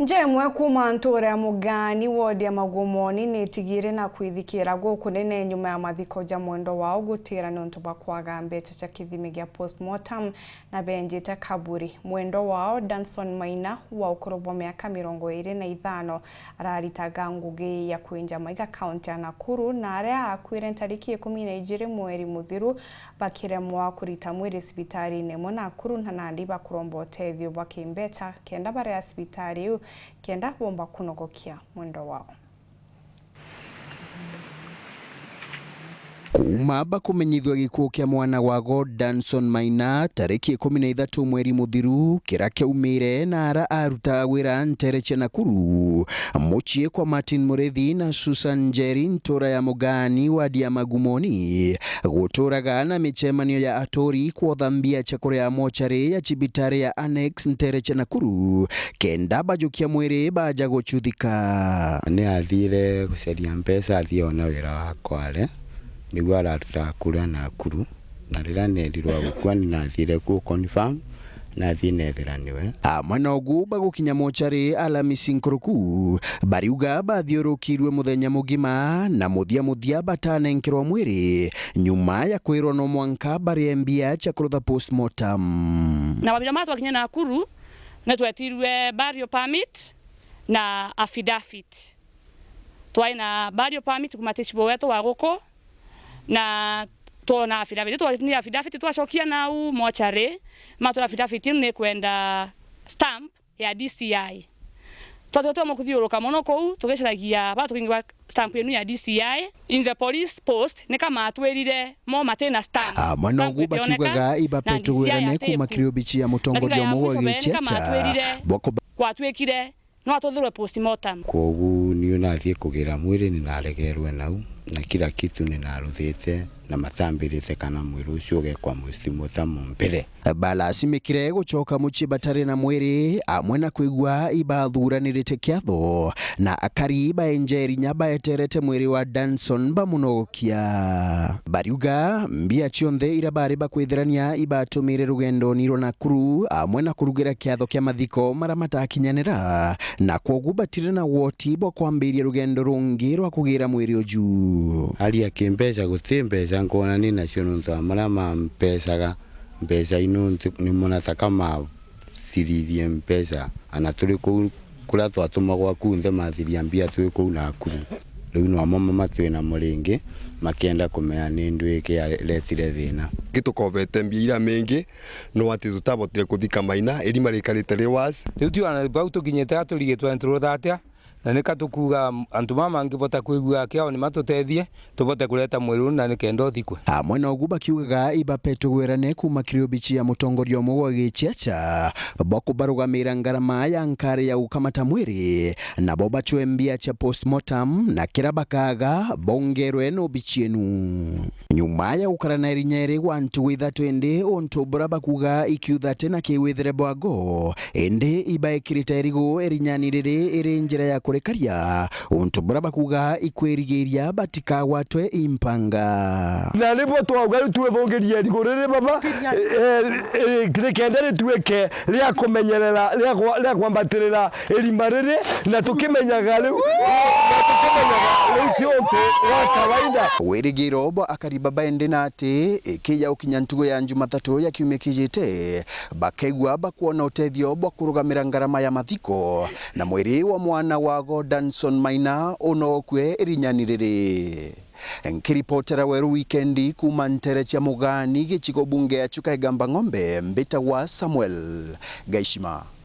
Njemwe kuma ntore ya mugani wodi ya magomoni nitigire na kwithikira gukunene nyuma ya mathiko ja mwendo wao gutira nontu bakwaga mbeca cha kithimi gya post-mortem na benjite kaburi. Mwendo wao Danson Maina wa ukorobo miaka 25 araritaga ngugi ya kuinja maiga county ya Nakuru na aria akwire ntariki 12 mweri muthiru bakiremwa kurita mwiri cibitari nemo Nakuru na nandi bakuromba utethio bakimbeca kenda bare ya cibitari kenda bomba Kûnogokia mwendo wao. Kuma bakumenyithwa gikuo kia mwana wago Danson Maina tariki 13 mweri muthiru kira kiaumire na ara aruta wira ntereche Nakuru muchie kwa Martin Murethi na Susan Njeri ntora ya mugani wadi ya magumoni guturaga na michemanio ya atori kwa thambia chakore ya mochare ya CIBITARI ya annex ntereche Nakuru kenda bajukia mwiri baja guchuthika. Ni athire guceria mpesa athiona wira wakware niguo aratuta kura Nakuru na rira nerirwa gukwani na thire ku confirm na thinethera niwe manogu bagukinya mochari Alhamisi nkuruku bariuga bathiurukirwe muthenya mugima na muthia batanenkerwa mwiri nyuma ya kwirwo no mwanka bari mbia cha kurutha post-mortem na wabira matu wakinya Nakuru na twetirwe burial permit na affidavit twaina burial permit kumaticibo wetu wa guko na tona affidavit twacokia na u mochare mato affidavit ni kwenda stamp ya DCI twatoto mukuthiuruka muno kou tugiciragia batukingiwa stamp yenu ya DCI in the police post ni kama atwirire mo matena stamp manogu bakiugaga ibapetugwirane kuma kiriobichi ya mutongoria mwo gichecha boko kwatwikire no atuthirwe post-mortem kogu ni unathie kugira mwiri ni naregerwe nau na kila kitu ni naruthite na matambirite kana mwiri ucio ugekwa post-mortem mbere balasimikire gucoka muchi batari na mwiri amwe na kwigwa ibathuranirite kiatho na akari baenjeri nyaba eterete mwiri wa Danson Bamunogokia bariuga mbia cionthe ira bari bakwithirania ibatumire rugendo niro Nakuru amwe na kurugira kiatho kia mathiko mara matakinyanira na kwogu batire na woti bwa kwambiria rugendo rungi rwa kugira mwiri uju ali akimbeca gutimbeca ngona ni nacio nuntu amara mampecaga mbeca ino ni monata kama thirithie mbeca ana turi kura twatumagwa kunthe mathiria mbia twi ku Nakuru riu no mama matwina muringi makienda kumenya ni ndwike ya letire thina gitukovete mbia ira mingi no ati tutabotire kuthika Maina irima rikarite riwas riu tu ana bau tukinyete aturigitwa nturudatia na nika tukuga antu mama ngibota kwigua kiao ni matutethie tubote kuleta mwiru na nikendo thikwe amwe no guba kiugaga ibapetugwirane kuma kiriobichi ya mutongoria mwo gichecha boko barugamira ngarama ya nkari ya ukamata mwiri na boba chwembia cha post-mortem na kirabakaga bongerwe no bichienu nyuma ya ukarana irinyeri wantu witha twende onto braba kuga ikiutha tena kiwithire bwago ende ibaikirita irigo erinyanirire irinjira ya kurekaria onto braba kuga ikwerigeria batika watwe impanga na libo twauga tuwethongeria rigorere baba krekendere tuweke ria kumenyerera ria kwambatirira erimarere na tukimenyaga riu cionto wa kawaida werigiro bo akariba baende nate kiya ukinyantugo ya Jumatatu ya kiumia kijite bakegwa bakuona utethio bwa kurugamira ngarama ya mathiko na mwiri wa mwana wago Danson Maina onokwe erinyanirire nkiripotera weru weekendi kuma ntereche ya mugani gichigo bunge ya chuka igamba ng'ombe mbita wa Samuel Gaishima.